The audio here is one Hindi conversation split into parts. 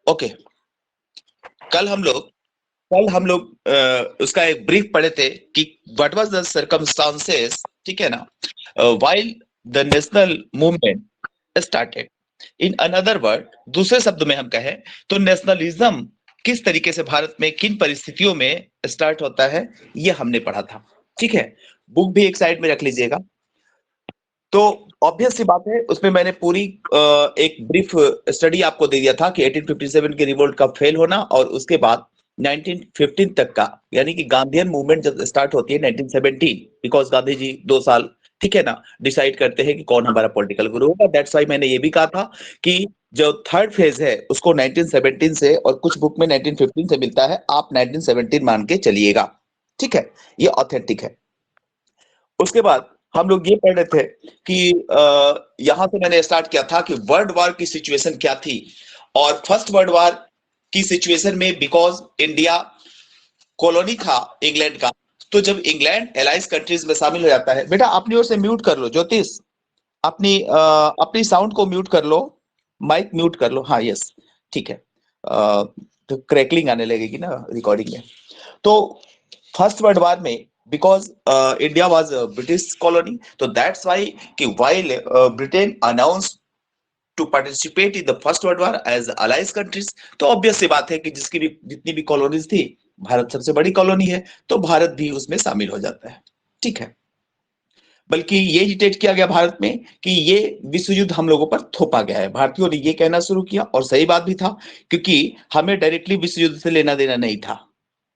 ओके, कल हम लोग उसका एक ब्रीफ पढ़े थे कि व्हाट वाज द सर्कमस्टांसेस, ठीक है ना, while the national movement started. In another word, दूसरे शब्द में हम कहें तो नेशनलिज्म किस तरीके से भारत में किन परिस्थितियों में स्टार्ट होता है, ये हमने पढ़ा था। ठीक है, बुक भी एक साइड में रख लीजिएगा। तो ऑब्वियस सी बात है, उसमें मैंने पूरी एक ब्रीफ स्टडी आपको दे दिया था कि 1857 के रिवोल्ट का फेल होना और उसके बाद 1915 तक का, यानी कि गांधीयन मूवमेंट जब स्टार्ट होती है 1917, बिकॉज गांधी जी 2 साल, ठीक है ना, डिसाइड करते हैं कि कौन हमारा पॉलिटिकल गुरु होगा। दैट्स वाई मैंने ये भी कहा था कि जो थर्ड फेज है उसको 1917 से और कुछ बुक में 1915 से मिलता है, आप 1917 मान के चलिएगा। ठीक है, ये ऑथेंटिक है। उसके बाद हम लोग ये पढ़ रहे थे कि यहां से मैंने स्टार्ट किया था कि वर्ल्ड वॉर की सिचुएशन क्या थी। और फर्स्ट वर्ल्ड वॉर की सिचुएशन में, बिकॉज इंडिया कॉलोनी था इंग्लैंड का, तो जब इंग्लैंड एलाइज कंट्रीज में शामिल हो जाता है, बेटा अपनी ओर से म्यूट कर लो ज्योतिष, अपनी साउंड को म्यूट कर लो, माइक म्यूट कर लो, हाँ यस, ठीक है। तो क्रैकलिंग आने लगेगी ना रिकॉर्डिंग में। तो फर्स्ट वर्ल्ड वॉर में, because India was British colony, तो दैट्स वाई कि while Britain announce to participate in the First World War as allies countries, तो ऑब्वियस सी बात है कि जिसकी भी जितनी भी कॉलोनीज थी, भारत सबसे बड़ी कॉलोनी है, तो भारत भी उसमें शामिल हो जाता है। ठीक है, बल्कि ये डिटेक्ट किया गया भारत में कि ये विश्व युद्ध हम लोगों पर थोपा गया है। भारतीयों ने ये कहना शुरू किया, और सही बात भी था, क्योंकि हमें डायरेक्टली विश्व युद्ध से लेना देना नहीं था।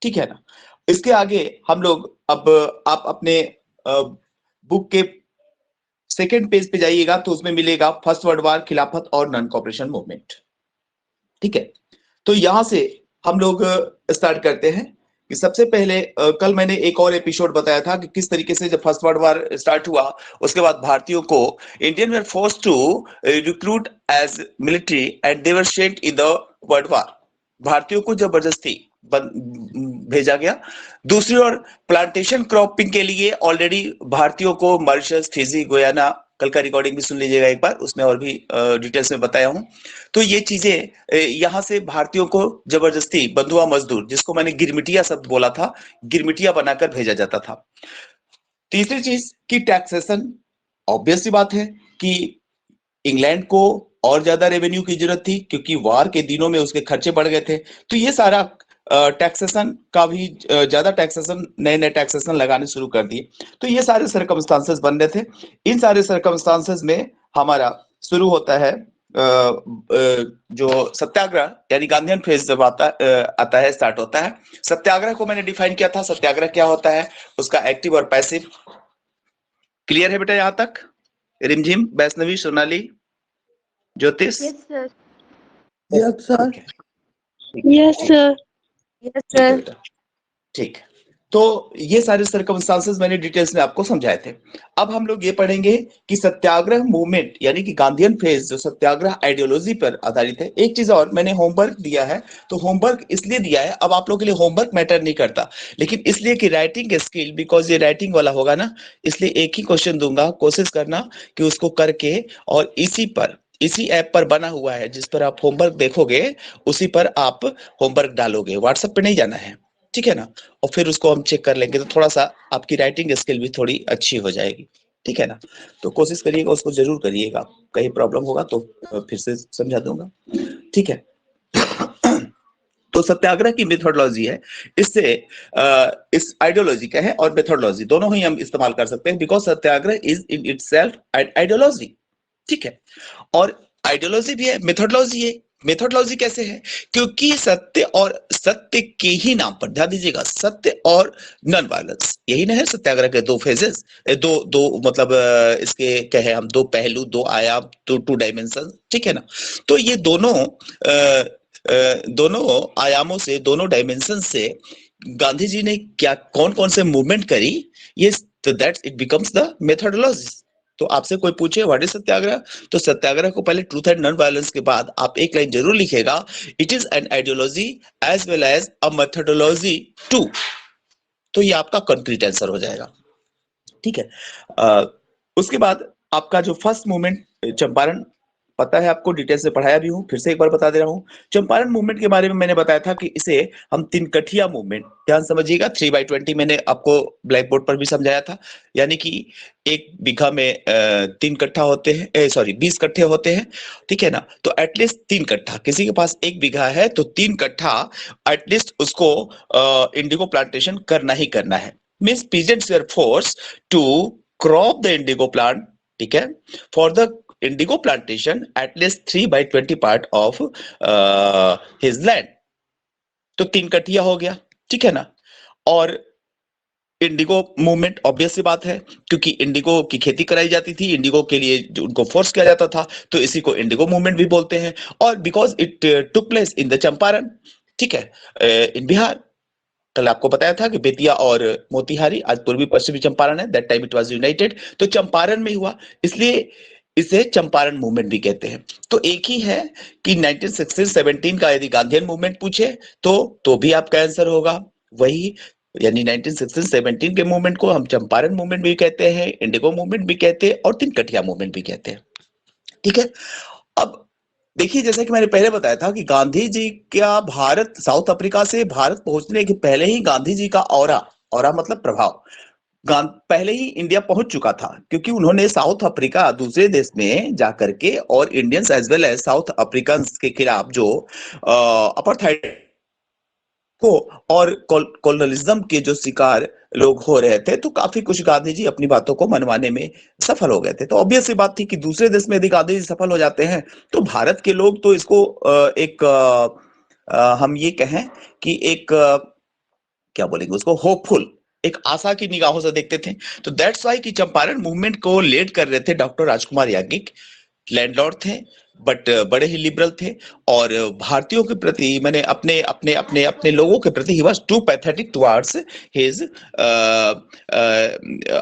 ठीक है ना। इसके आगे हम लोग, अब आप अपने बुक के सेकेंड पेज पे जाइएगा तो उसमें मिलेगा फर्स्ट वर्ल्ड वॉर, खिलाफत और नॉन कॉपरेशन मूवमेंट। ठीक है, तो यहां से हम लोग स्टार्ट करते हैं कि सबसे पहले कल मैंने एक और एपिसोड बताया था कि किस तरीके से जब फर्स्ट वर्ल्ड वॉर स्टार्ट हुआ, उसके बाद भारतीयों को Indian were force to recruit as military and they were sent in the world war. भारतीयों को जबरदस्ती भेजा गया। दूसरी ओर प्लांटेशन क्रॉपिंग के लिए ऑलरेडी भारतीयों को मॉरिशस, फिजी, गुयाना, कल का रिकॉर्डिंग भी सुन लीजिएगा एक बार, उसमें और भी डिटेल्स में बताया हूं। तो ये चीजें यहां से भारतीयों को जबरदस्ती बंधुआ मजदूर, जिसको मैंने गिरमिटिया शब्द बोला था, गिरमिटिया बनाकर भेजा जाता था। तीसरी चीज की टैक्सेशन, ऑब्वियस सी बात है कि इंग्लैंड को और ज्यादा रेवेन्यू की जरूरत थी, क्योंकि वार के दिनों में उसके खर्चे बढ़ गए थे। तो ये सारा टैक्सेशन का भी, ज्यादा टैक्सेशन, नए नए टैक्सेशन लगाने शुरू कर दिए। तो ये सारे सर्कमस्टांसेस बन रहे थे। इन सारे सर्कमस्टांसेस में हमारा शुरू होता है जो सत्याग्रह, यानी गांधीयन फेज जब आता है, स्टार्ट होता है। सत्याग्रह को मैंने डिफाइन किया था, सत्याग्रह क्या होता है, उसका एक्टिव और पैसिव। क्लियर है बेटा यहां तक? रिमझिम, वैष्णवी, सोनाली, ज्योतिष? Yes sir. Yes sir. Yes sir. ठीक है बेटा, ठीक। तो ये सारे सर्कमस्टांसेस मैंने डिटेल्स में आपको समझाए थे। अब हम लोग ये पढ़ेंगे कि सत्याग्रह मूवमेंट, यानी कि गांधीयन फेज, जो सत्याग्रह आइडियोलॉजी पर आधारित है। एक चीज और, मैंने होमवर्क दिया है, तो होमवर्क इसलिए दिया है, अब आप लोगों के लिए होमवर्क मैटर नहीं करता, लेकिन इसलिए कि राइटिंग स्किल, बिकॉज ये राइटिंग वाला होगा ना, इसलिए एक ही क्वेश्चन दूंगा, कोशिश करना कि उसको करके, और इसी ऐप पर बना हुआ है जिस पर आप होमवर्क देखोगे, उसी पर आप होमवर्क डालोगे, व्हाट्सएप पे नहीं जाना है। ठीक है ना, और फिर उसको हम चेक कर लेंगे, तो थोड़ा सा आपकी राइटिंग स्किल भी थोड़ी अच्छी हो जाएगी। ठीक है ना, तो कोशिश करिएगा, उसको जरूर करिएगा। कहीं प्रॉब्लम होगा तो फिर से समझा दूंगा। ठीक है। तो सत्याग्रह की मेथोडोलॉजी है, इससे इस आइडियोलॉजी का है और मेथोडोलॉजी दोनों ही हम इस्तेमाल कर सकते हैं, because Satyagraha is in itself ideology. ठीक है, और आइडियोलॉजी भी है, मेथोडोलॉजी है। मेथोडोलॉजी कैसे है? क्योंकि सत्य के ही नाम पर, ध्यान दीजिएगा, सत्य और नॉन वायलेंस, यही ना है सत्याग्रह के दो फेजेस, दो दो मतलब इसके कहे हम दो पहलू, दो आयाम, टू डायमेंशन। ठीक है ना, तो ये दोनों आयामों से, दोनों डायमेंशन से गांधी जी ने क्या, कौन कौन से मूवमेंट करी, ये, तो that's it becomes the methodology. तो आपसे कोई पूछे व्हाट इज सत्याग्रह, तो सत्याग्रह को पहले ट्रूथ एंड नॉन वायलेंस के बाद आप एक लाइन जरूर लिखेगा, it is an ideology as well as a methodology too. तो ये आपका कंक्रीट आंसर हो जाएगा। ठीक है। उसके बाद आपका जो फर्स्ट मूवमेंट चंपारण पता है आपको, डिटेल से पढ़ाया भी हूं, फिर से एक बार बता दे रहा हूं। चंपारण मूवमेंट के बारे में मैंने बताया था कि इसे हम तीन कठिया मूवमेंट, ध्यान समझिएगा, 3/20 मैंने आपको ब्लैक बोर्ड पर भी समझाया था। यानी कि एक बीघा में 3 कट्ठा होते हैं, सॉरी 20 कट्ठे होते हैं, ठीक है ना। तो एटलीस्ट 3 कट्ठा, किसी के पास 1 बीघा है तो 3 कट्ठा एटलीस्ट उसको इंडिगो प्लांटेशन करना ही करना है। Means peasants were force to crop the indigo plant, ठीक है, for the indigo plantation at least 3/20 part of his land। तो 3 कट्ठिया हो गया, ठीक है ना। और इंडिगो मूवमेंट ऑब्वियस सी बात है, क्योंकि इंडिगो की खेती कराई जाती थी, इंडिगो के लिए जो उनको फोर्स किया जाता था, तो इसी को इंडिगो मूवमेंट भी बोलते हैं। और because it took place in the Champaran, ठीक है, इन बिहार। कल आपको बताया था कि बेतिया और मोतिहारी आज पूर्वी पश्चिमी चंपारण है, that time it was United, तो चंपारण में हुआ, इसलिए इसे चंपारण मूवमेंट भी कहते हैं। तो एक ही है कि 1916-17 का यदि गांधीयन मूवमेंट पूछे तो भी आपका आंसर होगा वही, यानी 1916-17 के मूवमेंट को हम चंपारण मूवमेंट भी कहते हैं, इंडिगो मूवमेंट भी कहते हैं और 3 कठिया मूवमेंट भी कहते हैं, ठीक है। अब देखिए, जैसा कि मैंने पहले बताया था कि गांधी जी का भारत, साउथ अफ्रीका से भारत पहुंचने के पहले ही गांधी जी का ऑरा, ऑरा मतलब प्रभाव, पहले ही इंडिया पहुंच चुका था, क्योंकि उन्होंने साउथ अफ्रीका, दूसरे देश में जाकर के, और Indians as well as South African के खिलाफ जो अपार्थाइड को और कॉलोनिज्म के जो शिकार लोग हो रहे थे, तो काफी कुछ गांधी जी अपनी बातों को मनवाने में सफल हो गए थे। तो ऑब्वियस सी बात थी कि दूसरे देश में यदि गांधी जी सफल हो जाते हैं तो भारत के लोग तो इसको हम ये कहें कि एक क्या बोलेंगे उसको, होपफुल, एक आशा की निगाहों से देखते थे। तो दैट्स वाई कि चंपारण मूवमेंट को लीड कर रहे थे डॉक्टर राजकुमार याज्ञिक। लैंडलॉर्ड थे, बट बड़े ही लिबरल थे, और भारतीयों के प्रति, मैंने अपने अपने अपने अपने लोगों के प्रति, he was too pathetic towards his,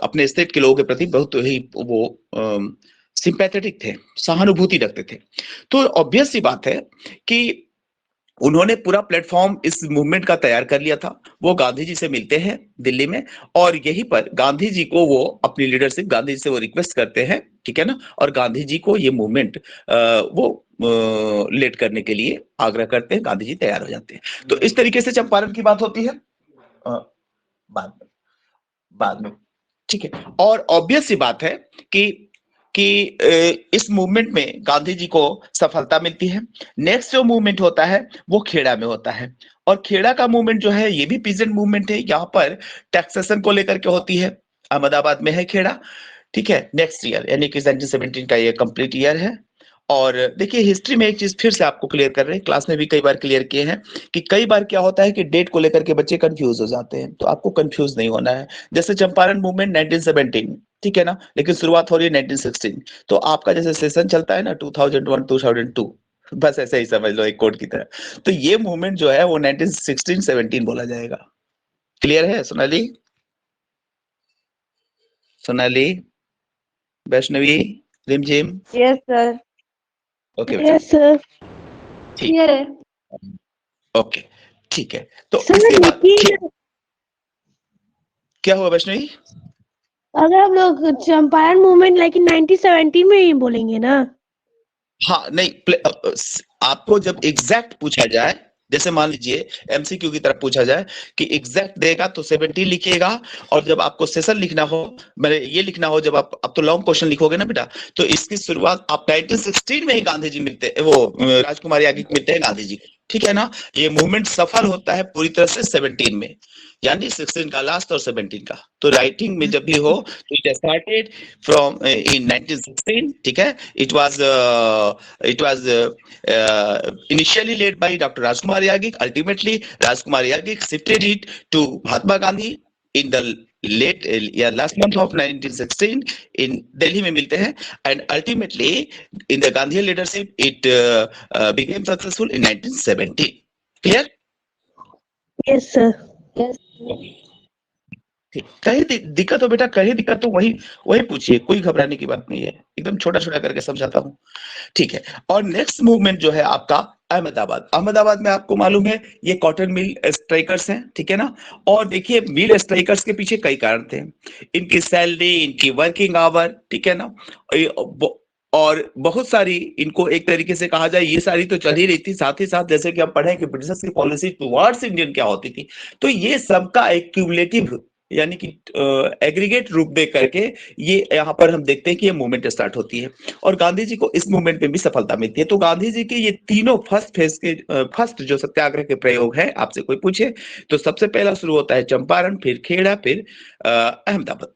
अपने स्टेट के लोगों के प्रति बहुत ही वो सिंपैथेटिक थे, सहानुभूति रखते थे। तो ऑब्वियस सी बात है कि उन्होंने पूरा प्लेटफॉर्म इस मूवमेंट का तैयार कर लिया था। वो गांधी जी से मिलते हैं दिल्ली में, और यहीं पर गांधी जी को वो अपनी लीडरशिप, गांधी जी से वो रिक्वेस्ट करते हैं, ठीक है ना, और गांधी जी को ये मूवमेंट वो लीड करने के लिए आग्रह करते हैं, गांधी जी तैयार हो जाते हैं। तो इस तरीके से चंपारण की बात होती है बाद में, बाद में, ठीक है। और ऑब्वियस सी बात है कि इस मूवमेंट में गांधी जी को सफलता मिलती है। नेक्स्ट जो मूवमेंट होता है वो खेड़ा में होता है, और खेड़ा का मूवमेंट जो है ये भी पीजेंट मूवमेंट है, यहाँ पर टैक्सेशन को लेकर के होती है। अहमदाबाद में है खेड़ा, ठीक है। नेक्स्ट ईयर यानी कि 1917 का ये कंप्लीट ईयर है। और देखिए, हिस्ट्री में एक चीज फिर से आपको क्लियर कर रहे हैं, क्लास में भी कई बार क्लियर किए हैं कि कई बार क्या होता है कि डेट को लेकर के बच्चे कंफ्यूज हो जाते हैं, तो आपको कंफ्यूज नहीं होना है। जैसे चंपारण मूवमेंट 1917, ठीक है ना, लेकिन शुरुआत हो रही है 1916, तो आपका जैसे सेशन चलता है ना 2001 2002, बस ऐसे ही समझ लो, एक कोड की तरह। तो ये मूवमेंट जो है वो 1916-17 बोला जाएगा। क्लियर है सोनाली? सोनाली, वैष्णवी, रिमझिम? Yes, sir. ओके बेटा, Yes, sir. ठीक, Clear है। ओके, ठीक है। तो सर इसके बाद लेकिन क्या हुआ वैष्णवी? अगर हम लोग चंपारण मूवमेंट लेकिन 1917 में ही बोलेंगे ना? हाँ नहीं, आपको जब एग्जैक्ट पूछा जाए, जैसे मान लीजिए एमसीक्यू की तरफ पूछा जाए कि एग्जैक्ट देगा तो 17 लिखिएगा, और जब आपको सेशन लिखना हो, मैंने ये लिखना हो, जब आप तो लॉन्ग क्वेश्चन लिखोगे ना बेटा, तो इसकी शुरुआत आप 1916 में ही गांधी जी मिलते, वो राजकुमार याज्ञिक मिलते हैं गांधी जी, ठीक है ना। ये मूवमेंट सफल होता है पूरी तरह से 17 में, यानी 16 का लास्ट और 17 का। तो राइटिंग में जब भी हो तो इट स्टार्टेड फ्रॉम इन 1916, ठीक है। It was initially led by Dr. Rajkumar Yagik. Ultimately, Rajkumar Yagik shifted it to Mahatma Gandhi in the last month of 1916 in Delhi में मिलते हैं, and ultimately in the Gandhi leadership it became successful in 1917. Clear? Yes, sir. Yes. ठीक, कहीं दिक्कत हो बेटा, कहीं दिक्कत तो वही वही पूछिए, कोई घबराने की बात नहीं है, एकदम छोटा छोटा करके समझाता हूँ, ठीक है। और नेक्स्ट मूवमेंट जो है आपका अहमदाबाद। अहमदाबाद में आपको मालूम है ये कॉटन मिल स्ट्राइकर्स हैं, ठीक है ना। और देखिए, मिल स्ट्राइकर्स के पीछे कई कारण थे, इनकी सैलरी, इनकी वर्किंग आवर, ठीक है ना, और बहुत सारी, इनको एक तरीके से कहा जाए, ये सारी तो चल ही रही थी, साथ ही साथ जैसे कि हम पढ़े कि ब्रिटिश की पॉलिसी टुवर्ड्स इंडियन क्या होती थी। तो ये सबका एक क्यूमुलेटिव यानी कि एग्रीगेट रूप दे करके ये यहाँ पर हम देखते हैं कि ये मूवमेंट स्टार्ट होती है और गांधी जी को इस मूवमेंट में भी सफलता मिलती है। तो गांधी जी के ये तीनों फर्स्ट फेज के फर्स्ट जो सत्याग्रह के प्रयोग है, आपसे कोई पूछे तो सबसे पहला शुरू होता है चंपारण, फिर खेड़ा, फिर अहमदाबाद।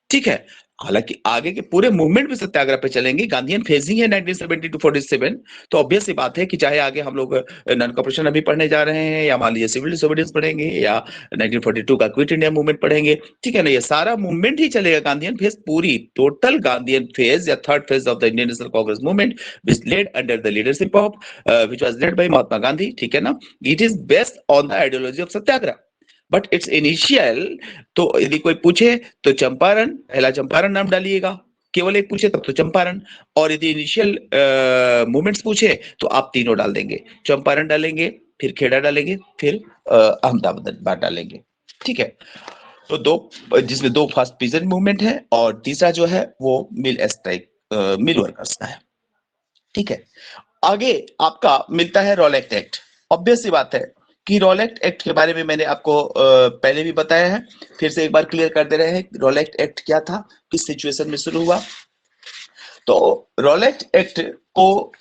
ठीक है, हालांकि आगे के पूरे मूवमेंट भी सत्याग्रह पे चलेंगे, गांधीयन फेजिंग है 1970 टू 47। तो ऑब्वियस सी बात है कि चाहे आगे हम लोग नॉन कॉर्पोरेशन अभी पढ़ने जा रहे हैं या मान लीजिए सिविल डिसोबीडियंस पढ़ेंगे या 1942 का क्विट इंडिया मूवमेंट पढ़ेंगे, ठीक है ना, ये सारा मूवमेंट ही चलेगा गांधीयन फेज, पूरी टोटल गांधीयन फेज या third phase of the Indian National Congress movement which led under the leadership of which was led by Mahatma Gandhi. ठीक है ना, it is based on the ideology of satyagraha but it's initial. तो यदि कोई पूछे तो चंपारण, पहला चंपारण नाम डालिएगा, केवल एक पूछे तब तो चंपारण, और यदि इनिशियल मूवमेंट्स पूछे तो आप तीनों डाल देंगे, चंपारण डालेंगे, फिर खेड़ा डालेंगे, फिर अहमदाबाद डालेंगे। ठीक है, तो दो, जिसमें दो फास्ट पीजेंट मूवमेंट है और तीसरा जो है वो मिल स्ट्राइक, मिल वर्कर्स का है। ठीक है, आगे आपका मिलता है रॉलेट एक्ट। ऑब्वियस सी बात है कि रॉलेट एक्ट के बारे में मैंने आपको पहले भी बताया है, फिर से एक बार क्लियर कर दे रहे हैं रॉलेट एक्ट क्या था, किस सिचुएशन में शुरू हुआ। तो रॉलेट एक्ट को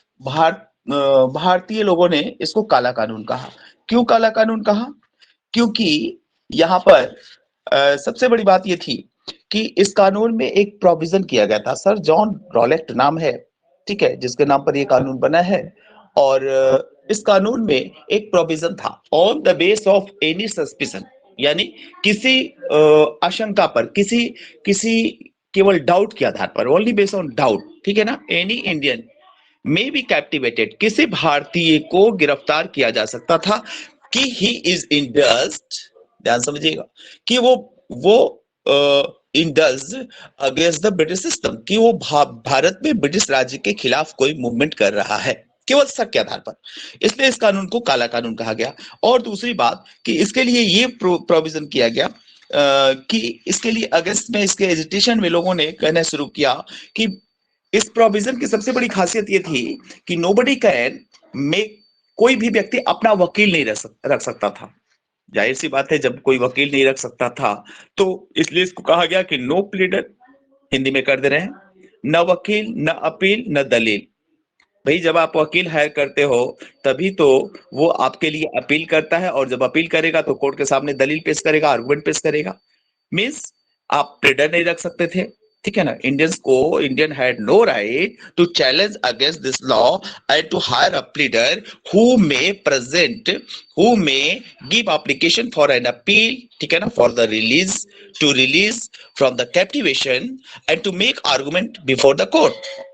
भारतीय लोगों ने इसको काला कानून कहा। क्यों काला कानून कहा? क्योंकि यहाँ पर सबसे बड़ी बात ये थी कि इस कानून में एक प्रोविजन किया गया था, सर जॉन रॉलेट नाम है, ठीक है, जिसके नाम पर ये कानून बना है। और इस कानून में एक प्रोविजन था, on the base of any suspicion, यानी किसी आशंका पर, किसी केवल डाउट के आधार पर, ओनली बेस ऑन डाउट, ठीक है ना, any Indian may be captivated, किसी भारतीय को गिरफ्तार किया जा सकता था कि ही इज इंडल्ज्ड, ध्यान समझिएगा, कि वो indulged against the British system, कि वो भारत में ब्रिटिश राज्य के खिलाफ कोई मूवमेंट कर रहा है केवल शक के आधार पर, इसलिए इस कानून को काला कानून कहा गया। और दूसरी बात कि इसके लिए ये प्रोविजन किया गया कि इसके लिए अगस्त में इसके एजिटेशन में लोगों ने कहना शुरू किया कि इस प्रोविजन की सबसे बड़ी खासियत ये थी कि नोबडी कैन मेक, कोई भी व्यक्ति अपना वकील नहीं रख सकता था। जाहिर सी बात है, जब कोई वकील नहीं रख सकता था तो इसलिए इसको कहा गया कि नो प्लीडर, हिंदी में कर दे रहे हैं, न वकील, न अपील, न दलील। भाई जब आप वकील हायर करते हो तभी तो वो आपके लिए अपील करता है, और जब अपील करेगा तो कोर्ट के सामने दलील पेश करेगा, आर्गुमेंट पेश करेगा। मींस आप प्लीडर नहीं रख सकते थे, ठीक है ना। Indian had no right to challenge against this law and to hire a pleader who may give application for an appeal, ठीक है ना, for the release from the captivation and to make argument before the court.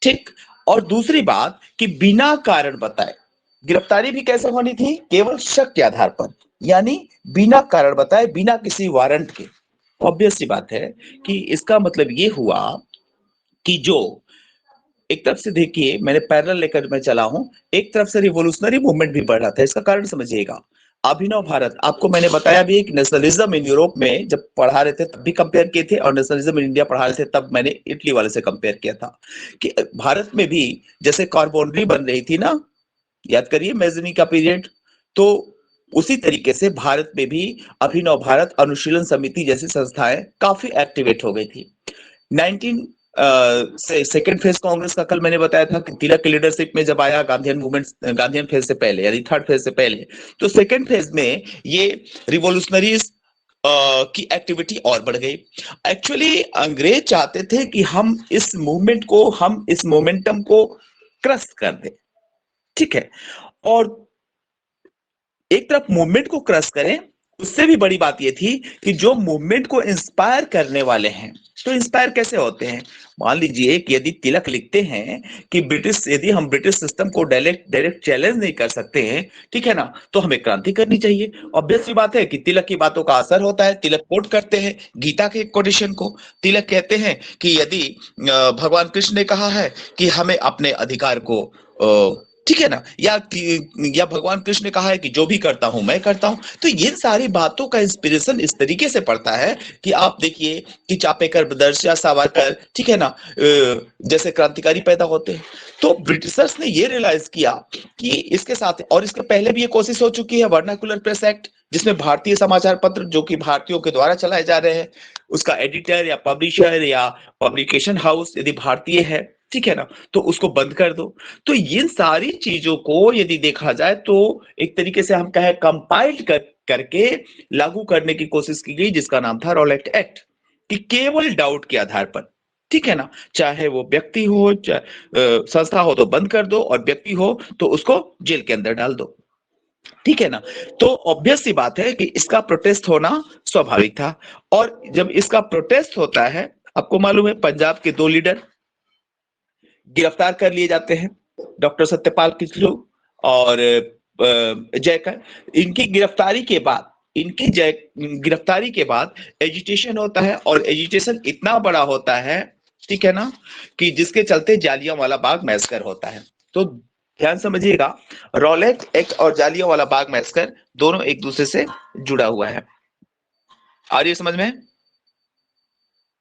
ठीक, और दूसरी बात कि बिना कारण बताए गिरफ्तारी भी कैसे होनी थी, केवल शक के आधार पर, यानी बिना कारण बताए, बिना किसी वारंट के। ऑब्वियस सी बात है कि इसका मतलब ये हुआ कि जो एक तरफ से देखिए, मैंने पैरेलल लेकर मैं चला हूं, एक तरफ से रिवोल्यूशनरी मूवमेंट भी बढ़ रहा था। इसका कारण समझिएगा, अभिनव भारत, आपको मैंने बताया भी कि नेशनलिज्म इन यूरोप में जब पढ़ा रहे थे तब भी कंपेयर किए थे, और नेशनलिज्म इन इंडिया पढ़ा रहे थे तब मैंने इटली वाले से कंपेयर किया था कि भारत में भी जैसे कॉर्बोनरी बन रही थी ना, याद करिए मेजनी का पीरियड, तो उसी तरीके से भारत में भी अभिनव भारत, अनुशीलन समिति जैसी संस्थाएं काफी एक्टिवेट हो गई थी। 19 से सेकेंड फेज कांग्रेस का कल मैंने बताया था कि तिलक की लीडरशिप में जब आया गांधीयन मूवमेंट, गांधीयन फेज से पहले यानी थर्ड फेज से पहले, तो सेकेंड फेज में ये रिवोल्यूशनरीज की एक्टिविटी और बढ़ गई। एक्चुअली अंग्रेज चाहते थे कि हम इस मोमेंटम को क्रश कर दें, ठीक है, और एक तरफ मूवमेंट को क्रश करें, उससे भी बड़ी बात यह थी कि जो मूवमेंट को इंस्पायर करने वाले हैं, तो इंस्पायर कैसे होते हैं? मान लीजिए कि यदि तिलक लिखते हैं कि यदि हम ब्रिटिश सिस्टम को डायरेक्ट चैलेंज नहीं कर सकते हैं, ठीक है ना, तो हमें क्रांति करनी चाहिए। ऑब्वियस सी बात है कि तिलक की बातों का असर होता है। तिलक कोट करते हैं गीता के कोटेशन को। तिलक कहते हैं कि यदि भगवान कृष्ण ने कहा है कि हमें अपने अधिकार को ठीक है ना, या भगवान कृष्ण ने कहा है कि जो भी करता हूं मैं करता हूं। तो ये सारी बातों का इंस्पिरेशन इस तरीके से पड़ता है कि आप देखिए कि चापेकर ब्रदर्स या सावरकर, ठीक है ना, जैसे क्रांतिकारी पैदा होते हैं। तो ब्रिटिशर्स ने ये रियलाइज किया कि इसके साथ, और इसके पहले भी ये कोशिश हो चुकी है, वर्नाकुलर प्रेस एक्ट, जिसमें भारतीय समाचार पत्र जो कि भारतीयों के द्वारा चलाए जा रहे हैं, उसका एडिटर या पब्लिशर या पब्लिकेशन हाउस यदि भारतीय है, ठीक है ना, तो उसको बंद कर दो। तो इन सारी चीजों को यदि देखा जाए तो एक तरीके से हम कहें कंपाइल्ड करके लागू करने की कोशिश की गई, जिसका नाम था रॉलेट एक्ट, कि केवल डाउट के आधार पर, ठीक है ना, चाहे वो व्यक्ति हो चाहे संस्था हो तो बंद कर दो, और व्यक्ति हो तो उसको जेल के अंदर डाल दो, ठीक है ना। तो ऑब्वियस सी बात है कि इसका प्रोटेस्ट होना स्वाभाविक था। और जब इसका प्रोटेस्ट होता है, आपको मालूम है पंजाब के 2 लीडर गिरफ्तार कर लिए जाते हैं, डॉक्टर सत्यपाल किचलू और जयकर। इनकी गिरफ्तारी के बाद एजिटेशन होता है, और एजिटेशन इतना बड़ा होता है, ठीक है ना, कि जिसके चलते जालियांवाला बाग मैसकर होता है। तो ध्यान समझिएगा, रॉलेट एक्ट और जालियांवाला बाग मैसकर दोनों एक दूसरे से जुड़ा हुआ है। आ रही है समझ में?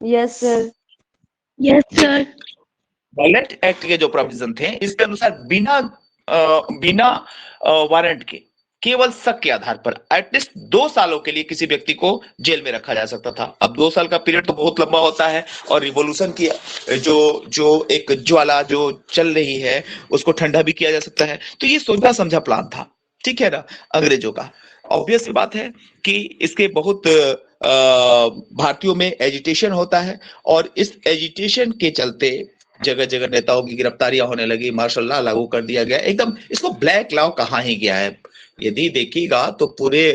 Yes sir. Yes, sir. Rowlatt act के जो प्रोविजन थे, इसके अनुसार बिना वारंट के, केवल शक के आधार पर एटलीस्ट 2 सालों के लिए किसी व्यक्ति को जेल में रखा जा सकता था। अब 2 साल का पीरियड तो बहुत लंबा होता है, और रिवॉल्यूशन की जो एक ज्वाला जो चल रही है उसको ठंडा भी किया जा सकता है। तो ये सोचा समझा प्लान था, ठीक है ना, अंग्रेजों का। ऑब्वियस सी बात है कि इसके बहुत भारतीयों में एजिटेशन होता है, और इस एजिटेशन के चलते जगह जगह नेताओं की गिरफ्तारियां होने लगी, मार्शल लॉ लागू कर दिया गया, एकदम इसको ब्लैक लॉ कहा ही गया है। यदि देखिएगा तो पूरे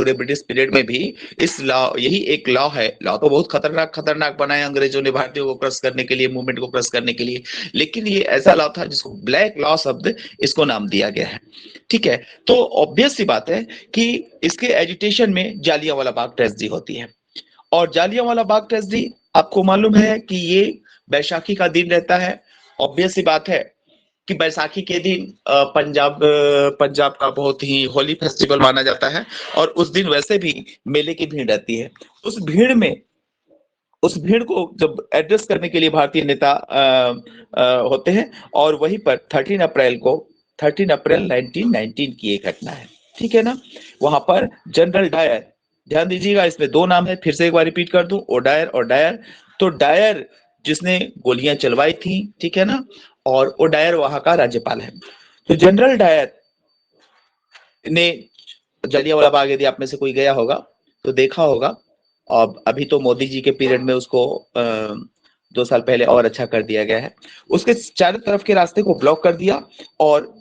ब्रिटिश पीरियड में भी इस लॉ, यही एक लॉ है। लॉ तो बहुत खतरनाक बनाया अंग्रेजों ने भारतीयों को क्रश करने के लिए, मूवमेंट को क्रश करने के लिए, लेकिन ये ऐसा लॉ था जिसको ब्लैक लॉ शब्द इसको नाम दिया गया है, ठीक है। तो ऑब्वियस सी बात है कि इसके एजिटेशन में जालियांवाला बाग ट्रेजेडी होती है। और जालियांवाला बाग ट्रेजेडी आपको मालूम है कि ये बैसाखी का दिन रहता है। ऑब्वियस सी बात है कि बैसाखी के दिन पंजाब का बहुत ही होली फेस्टिवल माना जाता है, और उस दिन वैसे भी मेले की भीड़ रहती है। उस भीड़ को जब एड्रेस करने के लिए भारतीय नेता होते हैं, और वहीं पर 13 अप्रैल 1919 की एक घटना है, ठीक है ना। वहां पर जनरल डायर, ध्यान दीजिएगा इसमें 2 नाम है, फिर से एक बार रिपीट कर दूं, ओडायर और डायर। तो डायर जिसने गोलियां चलवाई थी, ठीक है ना, और ओडायर वहां का राज्यपाल है। तो जनरल डायर ने जालियांवाला बाग, यदि आप में से कोई गया होगा तो देखा होगा, और अभी तो मोदी जी के पीरियड में उसको 2 साल पहले और अच्छा कर दिया गया है। उसके चारों तरफ के रास्ते को ब्लॉक कर दिया, और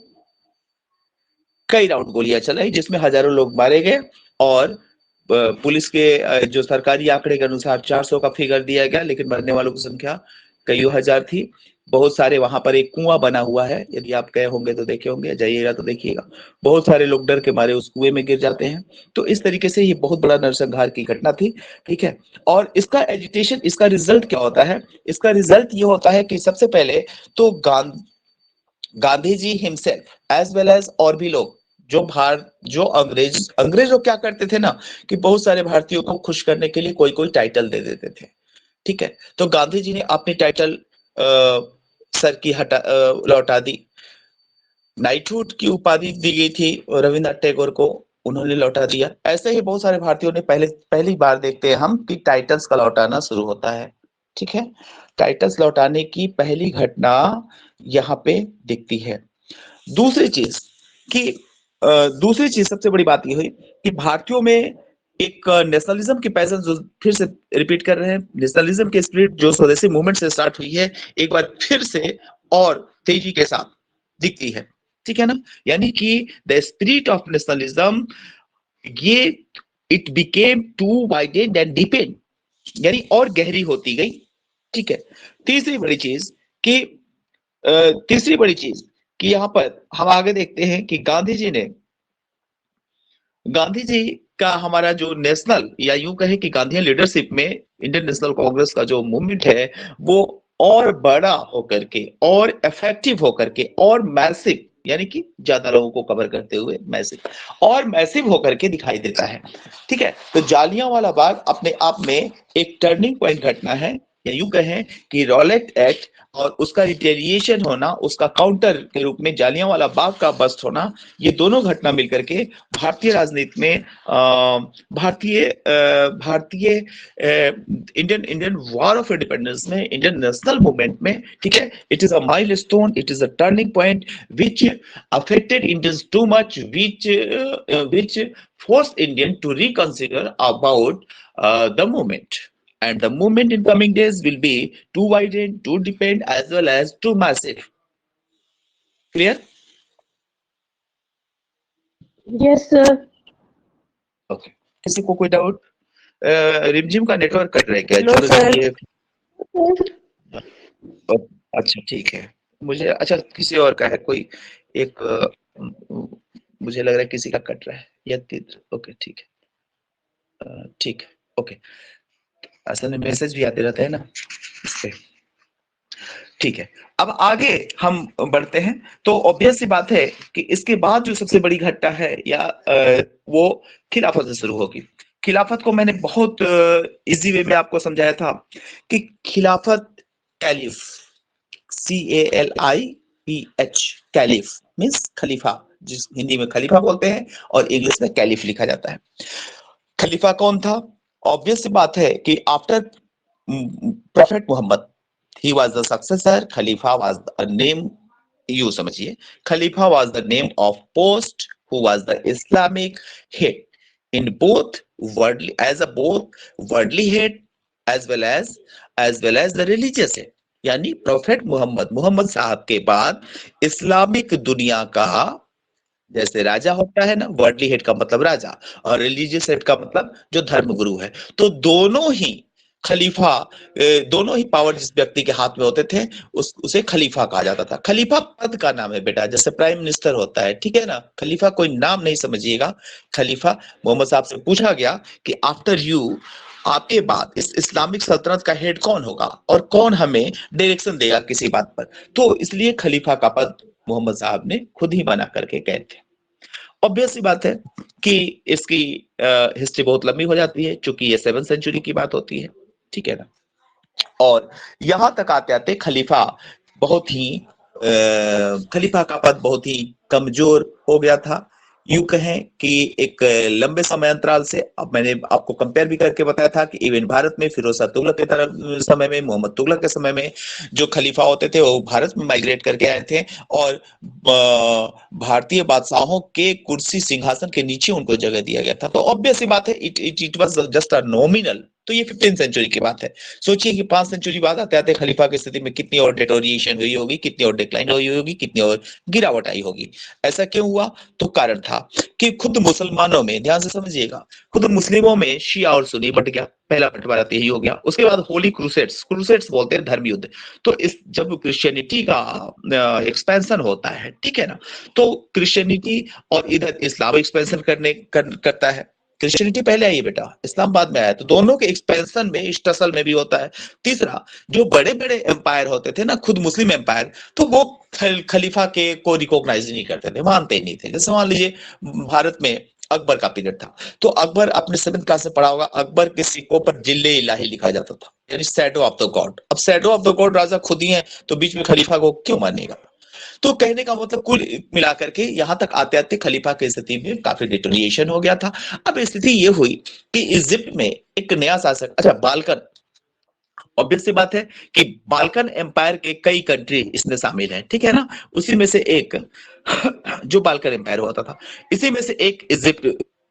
कई राउंड गोलियां चलाई, जिसमें हजारों लोग मारे गए। और पुलिस के जो सरकारी आंकड़े के अनुसार 400 का फिगर दिया गया, लेकिन मरने वालों की संख्या कई हजार थी। बहुत सारे, वहां पर एक कुआं बना हुआ है, यदि आप गए होंगे तो देखे होंगे, जाइएगा तो देखिएगा, बहुत सारे लोग डर के मारे उस कुएं में गिर जाते हैं। तो इस तरीके से ये बहुत बड़ा नरसंहार की घटना थी, ठीक है। और इसका एजिटेशन, इसका रिजल्ट क्या होता है? इसका रिजल्ट ये होता है कि सबसे पहले तो Gandhi ji himself as well as और भी लोग, जो अंग्रेज लोग क्या करते थे ना, कि बहुत सारे भारतीयों को खुश करने के लिए कोई कोई टाइटल दे देते थे, ठीक है। तो गांधी जी ने अपनी टाइटल सर की लौटा दी। नाइटहुड की उपाधि दी गई थी रविन्द्रनाथ टैगोर को, उन्होंने लौटा दिया। ऐसे ही बहुत सारे भारतीयों ने पहली बार देखते हैं हम कि टाइटल्स का लौटाना शुरू होता है, ठीक है। टाइटल्स लौटाने की पहली घटना यहाँ पे दिखती है। दूसरी चीज सबसे बड़ी बात ये हुई कि भारतीयों में एक नेशनलिज्म की पैशन, जो फिर से रिपीट कर रहे हैं, नेशनलिज्म की स्पिरिट जो स्वदेशी मूवमेंट से स्टार्ट हुई है, एक बार फिर से और तेजी के साथ दिखती है, ठीक है ना। यानी कि द स्पिरिट ऑफ नेशनलिज्म, ये इट बिकेम टू वाइडेड एंड डीपेंड, यानी और गहरी होती गई, ठीक है। तीसरी बड़ी चीज कि यहाँ पर हम आगे देखते हैं कि गांधी जी का हमारा जो नेशनल, या यूं कहें कि गांधी लीडरशिप में इंडियन नेशनल कांग्रेस का जो मूवमेंट है, वो और बड़ा होकर के और इफेक्टिव होकर के और मैसिव, यानी कि ज्यादा लोगों को कवर करते हुए मैसिव और मैसिव होकर के दिखाई देता है। ठीक है, तो जालियांवाला बाग अपने आप में एक टर्निंग पॉइंट घटना है, या यूं कहें कि रॉलेट एक्ट और उसका रिटेलिएशन होना, उसका काउंटर के रूप में जालियांवाला बाग का बस्ट होना, ये दोनों घटना मिलकर के भारतीय राजनीति में भारतीय Indian Indian war of independence में, इंडियन नेशनल मूवमेंट में, ठीक है, it is a milestone, it is a turning point which affected Indians too much, which forced Indian to reconsider about the movement. And the movement in coming days will be too widened, too deep, as well as too massive. Clear? Yes, sir. Okay. किसी को कोई डाउट? रिमझिम का नेटवर्क कट रहा है क्या? No, sir. अच्छा ठीक है, मुझे अच्छा किसी और का है कोई एक मुझे लग रहा है किसी का कट रहा है या ओके ठीक है, ठीक है, ओके। असल में मैसेज भी आते रहते हैं ना इस पे। ठीक है, अब आगे हम बढ़ते हैं। तो ऑब्वियस सी बात है कि इसके बाद जो सबसे बड़ी घटना है या वो खिलाफत से शुरू होगी। खिलाफत को मैंने बहुत इजी वे में आपको समझाया था कि खिलाफत कैलिफ, CALIPH, कैलिफ मीन्स खलीफा, जिस हिंदी में खलीफा बोलते हैं और इंग्लिश में कैलिफ लिखा जाता है। खलीफा कौन था? ऑब्वियस सी बात है कि after Prophet Muhammad he was the successor. Khalifa was a name, you समझिए, Khalifa was the name of post who was the Islamic head in both worldly, as a both worldly head as well as the religious head। यानी प्रोफेट मोहम्मद साहब के बाद इस्लामिक दुनिया का जैसे राजा होता है ना, वर्ल्डली हेड का मतलब राजा और रिलीजियस हेड का मतलब जो धर्मगुरु है, तो दोनों ही खलीफा, दोनों ही पावर जिस व्यक्ति के हाथ में होते थे उसे खलीफा कहा जाता था। खलीफा पद का नाम है बेटा, जैसे प्राइम मिनिस्टर होता है, ठीक है ना। खलीफा कोई नाम नहीं समझिएगा। खलीफा मोहम्मद साहब से पूछा गया कि आफ्टर यू, आपके बाद इस इस्लामिक सल्तनत का हेड कौन होगा और कौन हमें डायरेक्शन देगा किसी बात पर, तो इसलिए खलीफा का पद मोहम्मद साहब ने खुद ही बना करके गए थे। ऑब्वियस सी बात है कि इसकी हिस्ट्री बहुत लंबी हो जाती है, क्योंकि ये 7th सेंचुरी की बात होती है, ठीक है ना। और यहां तक आते आते खलीफा बहुत ही खलीफा का पद बहुत ही कमजोर हो गया था। यूं कहें कि एक लंबे समय अंतराल से, अब मैंने आपको कंपेयर भी करके बताया था कि इवन भारत में फिरोज शाह तुगलक के तरफ समय में, मोहम्मद तुगलक के समय में जो खलीफा होते थे वो भारत में माइग्रेट करके आए थे और भारतीय बादशाहों के कुर्सी सिंहासन के नीचे उनको जगह दिया गया था। तो ऑब्वियस सी बात है, it was just a nominal. तो ये 15th सेंचुरी की बात है। सोचिए कि 5 सेंचुरी बाद आते आते खलीफा की स्थिति में कितनी और डिटोरिएशन हुई होगी, कितनी और डिक्लाइन हुई होगी, कितनी और गिरावट आई होगी। ऐसा क्यों हुआ? तो कारण था कि खुद मुसलमानों में, ध्यान से समझिएगा, खुद मुस्लिमों में शिया और सुन्नी बट गया। पहला बंटवारा तो यही हो गया। उसके बाद होली क्रूसेड्स बोलते हैं धर्म युद्ध। तो इस जब क्रिश्चियनिटी का एक्सपेंशन होता है, ठीक है ना, तो क्रिश्चियनिटी और इधर इस्लाम एक्सपेंशन करता है। क्रिश्चियनिटी पहले आई है बेटा, इस्लाम बाद में आया, तो दोनों के एक्सपेंशन में, इस टसल में भी होता है। तीसरा, जो बड़े बड़े एम्पायर होते थे ना, खुद मुस्लिम एम्पायर, तो वो खलीफा के को रिकॉग्नाइज नहीं करते थे, मानते नहीं थे। जैसे मान लीजिए भारत में अकबर का पीरियड था, तो अकबर, अपने 7th क्लास से पढ़ा होगा, अकबर के सिक्कों पर जिल्ले इलाही लिखा जाता था, यानी शैडो ऑफ द गॉड। अब शैडो ऑफ द गॉड राजा खुद ही है, तो बीच में खलीफा को क्यों मानेगा? तो कहने का मतलब कुल मिलाकर के यहां तक आते आते खलीफा की स्थिति में काफी डिटोरिएशन हो गया था। अब स्थिति ये हुई कि इजिप्ट में एक नया शासक, अच्छा बाल्कन, ऑब्वियस सी बात है कि बाल्कन एम्पायर के कई कंट्री इसमें शामिल है, ठीक है ना। उसी में से एक जो बाल्कन एम्पायर हुआ था, इसी में से एक इजिप्ट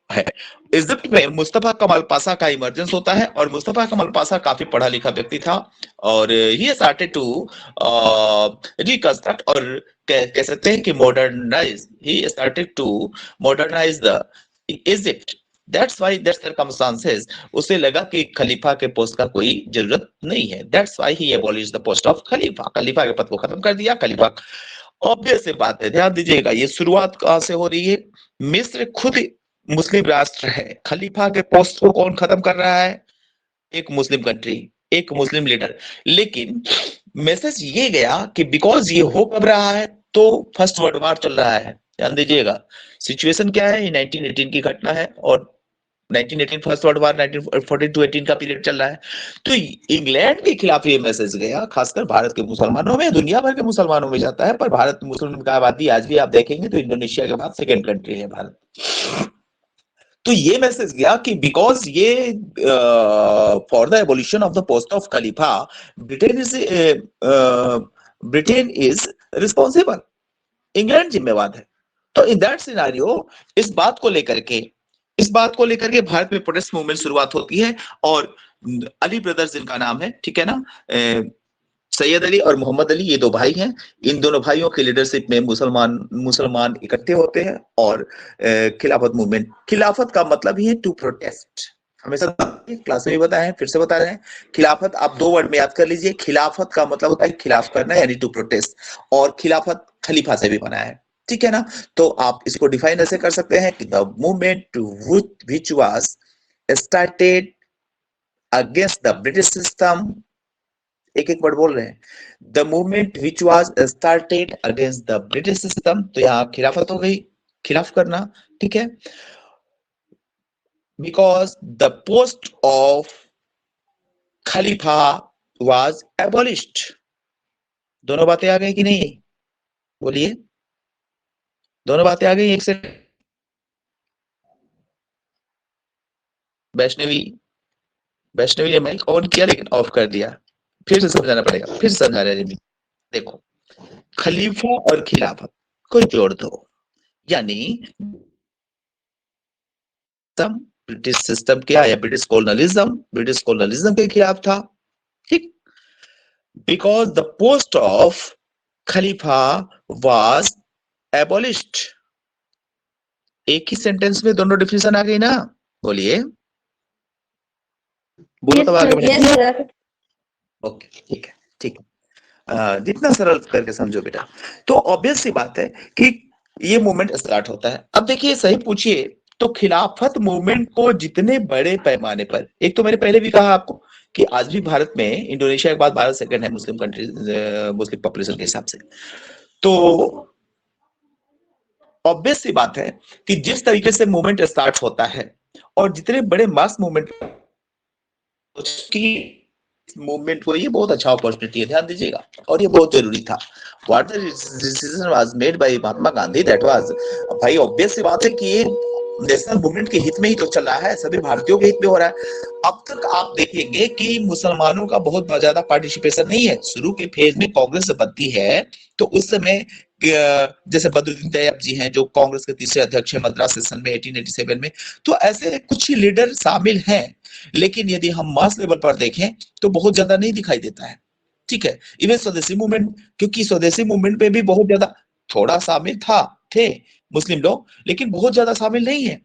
है। इजिप्ट में मुस्तफा कमाल पाशा का इमरजेंस होता है और मुस्तफा कमाल पाशा काफी पढ़ा लिखा व्यक्ति था और ही स्टार्टेड टू रिकंस्ट्रक्ट, और कह सकते हैं कि modernise, he started to modernise the Egypt. That's why that circumstances, उसे लगा कि खलीफा के पोस्ट का कोई जरूरत नहीं है। That's why he abolished the post of खलीफा। खलीफा के पद को खत्म कर दिया खलीफा। ऑब्वियस सी बात है, ध्यान दीजिएगा, ये शुरुआत कहां से हो रही है? मिस्र खुद मुस्लिम राष्ट्र है, खलीफा के पोस्ट को कौन खत्म कर रहा है? एक मुस्लिम कंट्री, एक मुस्लिम लीडर। लेकिन मैसेज ये गया कि बिकॉज ये हो कब रहा है, तो फर्स्ट वर्ल्ड वॉर चल रहा है। ध्यान दीजिएगा, सिचुएशन क्या है, ये 1918 की घटना है और 1918 फर्स्ट वर्ल्ड वॉर 1914 टू 18 का पीरियड चल रहा है। तो इंग्लैंड के खिलाफ ये मैसेज गया, खासकर भारत के मुसलमानों में, दुनिया भर के मुसलमानों में जाता है, पर भारत मुस्लिम का आबादी आज भी आप देखेंगे तो इंडोनेशिया के बाद सेकेंड कंट्री है भारत। तो ये मैसेज गया कि बिकॉज ये for the abolition of the post of Khalifa Britain is responsible, England जिम्मेवार है। तो इन दैट सिनारियो इस बात को लेकर के भारत में प्रोटेस्ट मूवमेंट शुरुआत होती है और अली ब्रदर्स जिनका नाम है, ठीक है ना, सैयद अली और मोहम्मद अली, ये दो भाई हैं। इन दोनों भाइयों की लीडरशिप में मुसलमान इकट्ठे होते हैं और खिलाफत मूवमेंट, खिलाफत का मतलब ही है टू प्रोटेस्ट। हमेशा क्लास में भी बताया है, फिर से बता रहे हैं, खिलाफत आप दो वर्ड में याद कर लीजिए। खिलाफत का मतलब होता है खिलाफ करना, यानी टू प्रोटेस्ट, और खिलाफत खलीफा से भी बना है, ठीक है ना। तो आप इसको डिफाइन ऐसे कर सकते हैं कि the movement which was started against the British system, एक एक वर्ड बोल रहे हैं, the movement which was started against the British system, तो यहाँ खिलाफत हो गई, खिलाफ करना, ठीक है। Because the post of Khalifa was एबोलिश्ड। दोनों बातें आ गई कि नहीं, बोलिए, दोनों बातें आ गई एक से। वैष्णवी ने माइक ऑन किया लेकिन ऑफ कर दिया, फिर से समझाना पड़ेगा, फिर समझा रहे हैं। देखो, खलीफा और खिलाफत को जोड़ दो, यानी ब्रिटिश सिस्टम क्या है, ब्रिटिश कॉलोनलिज्म के खिलाफ था, ठीक। Because the post of Khalifa was एबोलिश्ड। एक ही सेंटेंस में दोनों डिफिनेशन आ गई ना, बोलिए, बोलो तब आगे बढ़ेंगे। yes sir ओके, ठीक है, ठीक है, जितना सरल करके समझो बेटा। तो ऑब्वियस सी बात है कि ये मूवमेंट स्टार्ट होता है। अब देखिए, सही पूछिए तो खिलाफत मूवमेंट को जितने बड़े पैमाने पर, एक तो मैंने पहले भी कहा आपको कि आज भी भारत में इंडोनेशिया के बाद भारत सेकंड है मुस्लिम कंट्री, मुस्लिम पॉपुलेशन के हिसाब से। तो ऑब्वियस सी बात है कि जिस तरीके से मूवमेंट स्टार्ट होता है और जितने बड़े मास मूवमेंट की मूवमेंट को, ये बहुत अच्छा अपॉर्चुनिटी है, ध्यान दीजिएगा, और ये बहुत जरूरी था। What the decision was made by Mahatma Gandhi, that was, भाई ऑब्वियस सी बात है कि ये नेशनल मूवमेंट के हित में ही तो चल रहा है, सभी भारतीयों के हित में हो रहा है। अब तक आप देखेंगे कि मुसलमानों का बहुत ज्यादा पार्टिसिपेशन नहीं है। शुरू के फेज में कांग्रेस बनती है तो उस समय जैसे बदरुद्दीन तैयब जी हैं जो कांग्रेस के तीसरे अध्यक्ष हैं मद्रास सेशन में 1887 में, तो ऐसे कुछ ही लीडर शामिल हैं, लेकिन यदि हम मास लेवल पर देखें तो बहुत ज्यादा नहीं दिखाई देता है, ठीक है। इवन स्वदेशी मूवमेंट, क्योंकि स्वदेशी मूवमेंट में भी बहुत ज्यादा, थोड़ा शामिल थे मुस्लिम लोग, लेकिन बहुत ज्यादा शामिल नहीं है,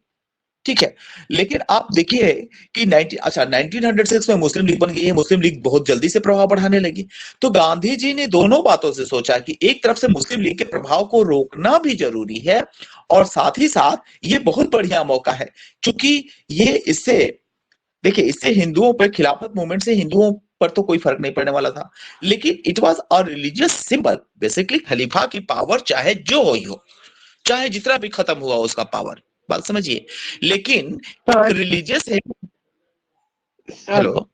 ठीक है। लेकिन आप देखिए कि 1906 में मुस्लिम लीग बन गई है, मुस्लिम लीग बहुत जल्दी से प्रभाव बढ़ाने लगी। तो गांधी जी ने दोनों बातों से सोचा कि एक तरफ से मुस्लिम लीग के प्रभाव को रोकना भी जरूरी है और साथ ही साथ ये बहुत बढ़िया मौका है, क्योंकि ये इससे, देखिए, इससे हिंदुओं पर, खिलाफत मूवमेंट से हिंदुओं पर तो कोई फर्क नहीं पड़ने वाला था, लेकिन it was a religious symbol. Basically खलीफा की पावर चाहे जो हो, चाहे जितना भी खत्म हुआ उसका पावर, बात समझिए, लेकिन रिलीजियस है। हेलो,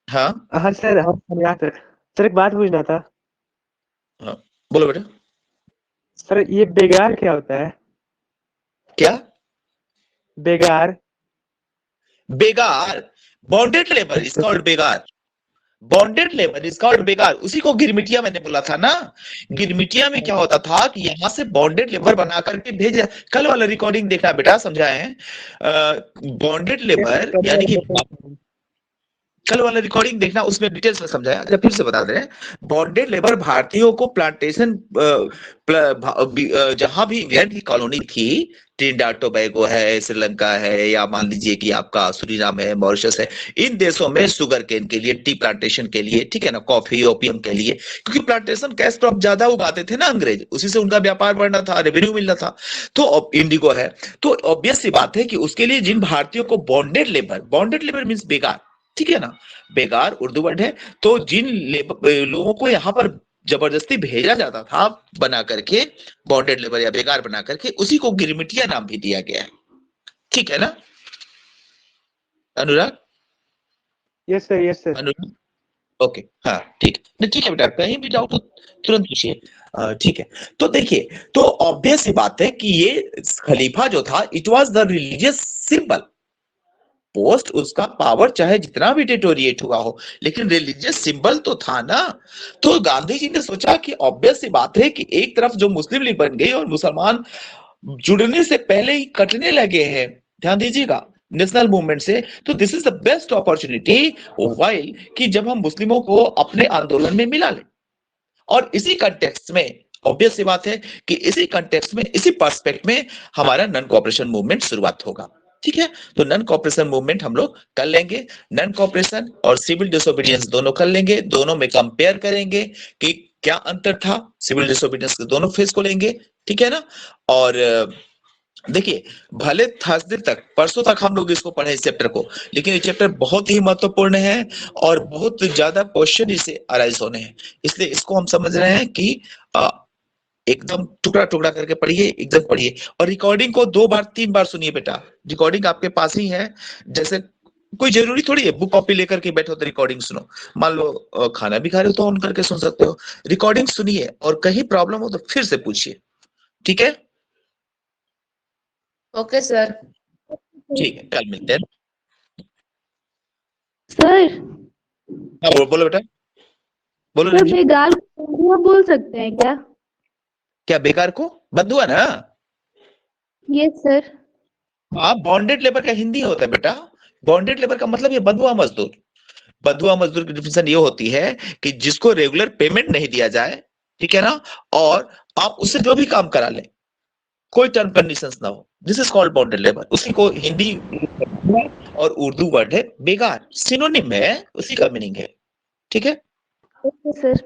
हाँ हाँ सर, हम यहाँ सर एक बात पूछना था। हाँ, बोलो बेटा। सर ये बेगार क्या होता है? क्या बेगार? बेगार? Bonded labour is called begar, bonded labour is called begar. उसी को गिरमिटिया मैंने बोला था ना, गिरमिटिया में क्या होता था कि यहां से बॉन्डेड लेबर बना करके भेज, कल वाला रिकॉर्डिंग देखना बेटा, समझाए हैं। बॉन्डेड लेबर यानी कि कल वाला रिकॉर्डिंग देखना, उसमें डिटेल्स में समझाया। अच्छा, फिर से बता दे रहे हैं, बॉन्डेड लेबर भारतीयों को प्लांटेशन, जहां भी इंग्लैंड की कॉलोनी थी, ट्रिनिडाद टोबैगो है, श्रीलंका है, या मान लीजिए कि आपका सूरीनाम है, मॉरिशस है, इन देशों में शुगर केन के लिए, टी प्लांटेशन के लिए, ठीक है ना, कॉफी ओपियम के लिए, क्योंकि प्लांटेशन कैश क्रॉप ज्यादा उगाते थे ना अंग्रेज, उसी से उनका व्यापार बढ़ना था, रेवेन्यू मिलना था। तो इंडिगो है, तो ऑब्वियस सी बात है कि उसके लिए जिन भारतीयों को बॉन्डेड लेबर मींस बेगार, ठीक है ना। बेगार उर्दू वर्ड है। तो जिन लोगों को यहाँ पर जबरदस्ती भेजा जाता था बना करके, बॉन्डेड लेबर या बेगार बना करके, उसी को गिरमिटिया नाम भी दिया गया है। ठीक है ना Anurag? Yes sir, yes sir. Anurag, okay, हाँ ठीक नहीं, ठीक है बेटा, कहीं भी डाउट हो तुरंत पूछिए। ठीक है, तो देखिए, तो ऑब्वियस सी बात है कि ये खलीफा जो था, it was the religious symbol. Post उसका पावर चाहे जितना भी डिटोरिएट हुआ हो, लेकिन रिलीजियस सिंबल तो था ना। तो गांधी जी ने सोचा कि ऑब्वियस सी बात है कि एक तरफ जो मुस्लिम लीग बन गई और मुसलमान जुड़ने से पहले ही कटने लगे हैं, ध्यान दीजिएगा, नेशनल मूवमेंट से। तो this is the best opportunity while कि जब हम मुस्लिमों को अपने आंदोलन में मिला लें। और इसी कंटेक्स्ट में ऑब्वियस सी बात है कि इसी कंटेक्स्ट में, इसी पर्सपेक्ट में हमारा नॉन कोऑपरेशन मूवमेंट शुरुआत होगा। ठीक है, तो नॉन कोऑपरेशन मूवमेंट हम लोग कर लेंगे। नॉन कोऑपरेशन और सिविल डिसोबीडियंस दोनों कर लेंगे, दोनों में कंपेयर करेंगे कि क्या अंतर था, सिविल डिसोबीडियंस के दोनों फेज को लेंगे। ठीक है ना। और देखिए, भले थर्सडे तक, परसों तक हम लोग इसको पढ़े इस चैप्टर को, लेकिन ये चैप्टर बहुत ही महत्वपूर्ण है और बहुत ज्यादा क्वेश्चन इसे अराइज होने हैं। इसलिए इसको हम समझ रहे हैं कि एकदम टुकड़ा टुकड़ा करके पढ़िए, एकदम पढ़िए। और रिकॉर्डिंग को 2 बार 3 बार सुनिए बेटा, रिकॉर्डिंग आपके पास ही है। जैसे कोई जरूरी थोड़ी है बुक कॉपी लेकर के बैठो तो रिकॉर्डिंग सुनो। मान लो खाना भी खा रहे हो तो ऑन करके सुन सकते हो। रिकॉर्डिंग सुनिए और कहीं प्रॉब्लम हो तो फिर से पूछिए। ठीक है, ओके सर। ठीक है, कल मिलते हैं। सर, हाँ, बोलो बेटा, बोलो सर रिद्धि। बेगार को बंधुआ बोल सकते हैं क्या? क्या बेकार को बंधुआ ना? Yes sir. हाँ, बॉन्डेड लेबर का हिंदी होता है बेटा। बॉन्डेड लेबर का मतलब ये बंधुआ मजदूर। बंधुआ मजदूर की डिफिनेशन ये होती है कि जिसको रेगुलर पेमेंट नहीं दिया जाए, ठीक है ना, और आप उससे जो भी काम करा लें, कोई टर्म कंडीशंस ना हो, this is called bonded labour. उसी को हिंदी और उर्दू वर्ड है बेगार, सिनोनिम है, उसी का मीनिंग है। ठीक है। Okay sir.